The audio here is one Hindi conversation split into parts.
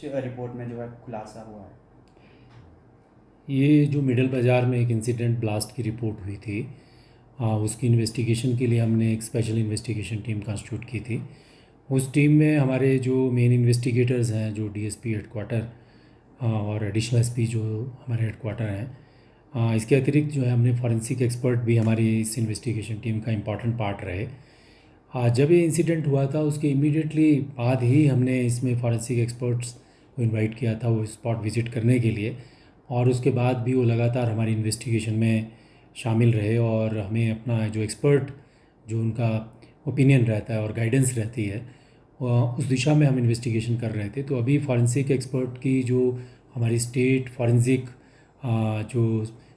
कुछ रिपोर्ट में जो है खुलासा हुआ है? ये जो मिडल बाज़ार में एक इंसिडेंट ब्लास्ट की रिपोर्ट हुई थी, उसकी इन्वेस्टिगेशन के लिए हमने एक स्पेशल इन्वेस्टिगेशन टीम कंस्टिट्यूट की थी। उस टीम में हमारे जो मेन इन्वेस्टिगेटर्स हैं, जो डीएसपी हेडक्वार्टर और एडिशनल एसपी जो हमारे हेडक्वार्टर हैं, इसके अतिरिक्त जो है हमने फॉरेंसिक एक्सपर्ट भी हमारी इस इन्वेस्टिगेशन टीम का इम्पॉर्टेंट पार्ट रहे। जब ये इंसिडेंट हुआ था उसके इमीडिएटली बाद ही हमने इसमें फॉरेंसिक एक्सपर्ट्स को इनवाइट किया था वो स्पॉट विज़िट करने के लिए, और उसके बाद भी वो लगातार हमारी इन्वेस्टिगेशन में शामिल रहे और हमें अपना जो एक्सपर्ट जो उनका ओपिनियन रहता है और गाइडेंस रहती है, उस दिशा में हम इन्वेस्टिगेशन कर रहे थे। तो अभी फॉरेंसिक एक्सपर्ट की जो हमारी स्टेट फॉरेंसिक जो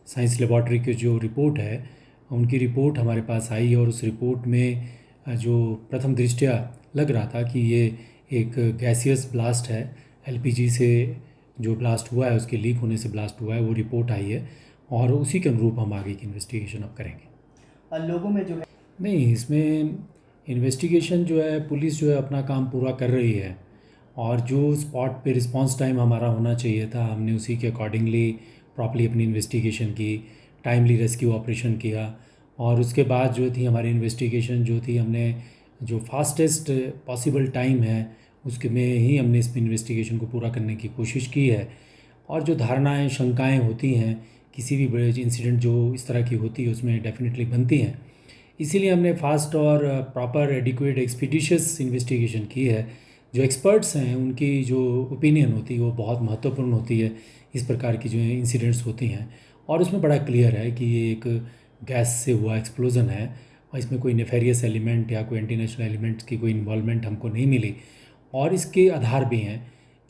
साइंस लेबॉर्ट्री की जो रिपोर्ट है, उनकी रिपोर्ट हमारे पास आई, और उस रिपोर्ट में जो प्रथम दृष्टया लग रहा था कि ये एक गैसियस ब्लास्ट है, एलपीजी से जो ब्लास्ट हुआ है, उसके लीक होने से ब्लास्ट हुआ है, वो रिपोर्ट आई है, और उसी के अनुरूप हम आगे की इन्वेस्टिगेशन अब करेंगे। लोगों में जो है नहीं, इसमें इन्वेस्टिगेशन जो है पुलिस जो है अपना काम पूरा कर रही है, और जो स्पॉट पे रिस्पांस टाइम हमारा होना चाहिए था हमने उसी के अकॉर्डिंगली प्रॉपरली अपनी इन्वेस्टिगेशन की, टाइमली रेस्क्यू ऑपरेशन किया, और उसके बाद जो थी हमारी इन्वेस्टिगेशन जो थी, हमने जो फास्टेस्ट पॉसिबल टाइम है उसके में ही हमने इस इन्वेस्टिगेशन को पूरा करने की कोशिश की है। और जो धारणाएं शंकाएं होती हैं किसी भी बड़े इंसिडेंट जो इस तरह की होती है उसमें डेफिनेटली बनती हैं, इसीलिए हमने फास्ट और प्रॉपर एडिक्वेट एक्सपीडिशियस इन्वेस्टिगेशन की है। जो एक्सपर्ट्स हैं उनकी जो ओपिनियन होती है वो बहुत महत्वपूर्ण होती है इस प्रकार की जो इंसिडेंट्स होती हैं, और उसमें बड़ा क्लियर है कि ये एक गैस से हुआ एक्सप्लोज़न है, और इसमें कोई नेफेरियस एलिमेंट या कोई एंटी नेशनल एलिमेंट्स की कोई इन्वॉल्वमेंट हमको नहीं मिली। और इसके आधार भी हैं,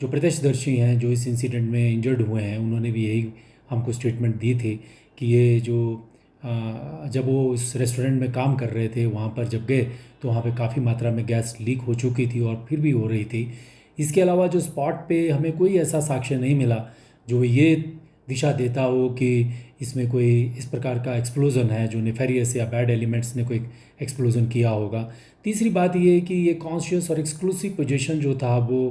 जो प्रत्यक्षदर्शी हैं जो इस इंसिडेंट में इंजर्ड हुए हैं, उन्होंने भी यही हमको स्टेटमेंट दी थी कि ये जो जब वो उस रेस्टोरेंट में काम कर रहे थे वहाँ पर जब गए तो वहाँ पे काफ़ी मात्रा में गैस लीक हो चुकी थी और फिर भी हो रही थी। इसके अलावा जो स्पॉट पे हमें कोई ऐसा साक्ष्य नहीं मिला जो ये दिशा देता हो कि इसमें कोई इस प्रकार का एक्सप्लोज़न है जो नेफेरियस या बैड एलिमेंट्स ने कोई एक्सप्लोज़न किया होगा। तीसरी बात ये है कि ये कॉन्शियस और एक्सक्लूसिव पोजीशन जो था वो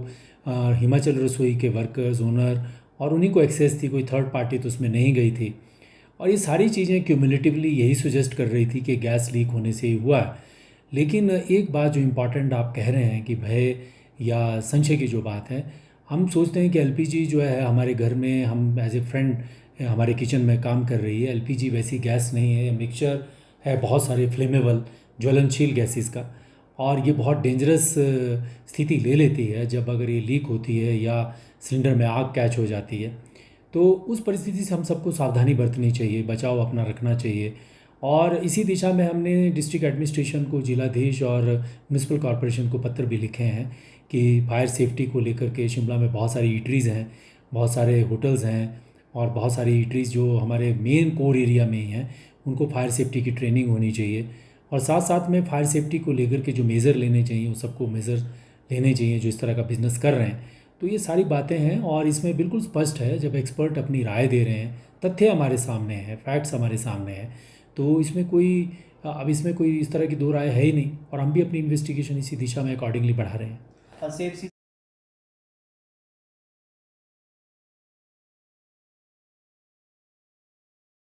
हिमाचल रसोई के वर्कर्स, ओनर और उन्हीं को एक्सेस थी, कोई थर्ड पार्टी तो उसमें नहीं गई थी। और ये सारी चीज़ें क्यूमुलेटिवली यही सुजेस्ट कर रही थी कि गैस लीक होने से ही हुआ है। लेकिन एक बात जो इम्पॉर्टेंट आप कह रहे हैं कि भय या संशय की जो बात है, हम सोचते हैं कि एलपीजी जो है हमारे घर में, हम एज ए फ्रेंड हमारे किचन में काम कर रही है। एलपीजी वैसी गैस नहीं है, मिक्सचर है बहुत सारे फ्लेमेबल ज्वलनशील गैसेस का, और ये बहुत डेंजरस स्थिति ले लेती है जब अगर ये लीक होती है या सिलेंडर में आग कैच हो जाती है। तो उस परिस्थिति से हम सबको सावधानी बरतनी चाहिए, बचाव अपना रखना चाहिए, और इसी दिशा में हमने डिस्ट्रिक्ट एडमिनिस्ट्रेशन को, जिलाधीश और म्यूनसिपल कॉरपोरेशन को पत्र भी लिखे हैं कि फायर सेफ्टी को लेकर के शिमला में बहुत सारी ईटरीज़ हैं, बहुत सारे होटल्स हैं, और बहुत सारी ईटरीज़ जो हमारे मेन कोर एरिया में ही हैं, उनको फायर सेफ्टी की ट्रेनिंग होनी चाहिए, और साथ साथ में फायर सेफ्टी को लेकर के जो मेज़र लेने चाहिए वो सबको मेज़र लेने चाहिए जो इस तरह का बिज़नेस कर रहे हैं। तो ये सारी बातें हैं, और इसमें बिल्कुल स्पष्ट है जब एक्सपर्ट अपनी राय दे रहे हैं, तथ्य हमारे सामने हैं, फैक्ट्स हमारे सामने हैं, तो इसमें कोई अब इसमें कोई इस तरह की दो राय है ही नहीं, और हम भी अपनी इन्वेस्टिगेशन इसी दिशा में अकॉर्डिंगली बढ़ा रहे हैं। सेफ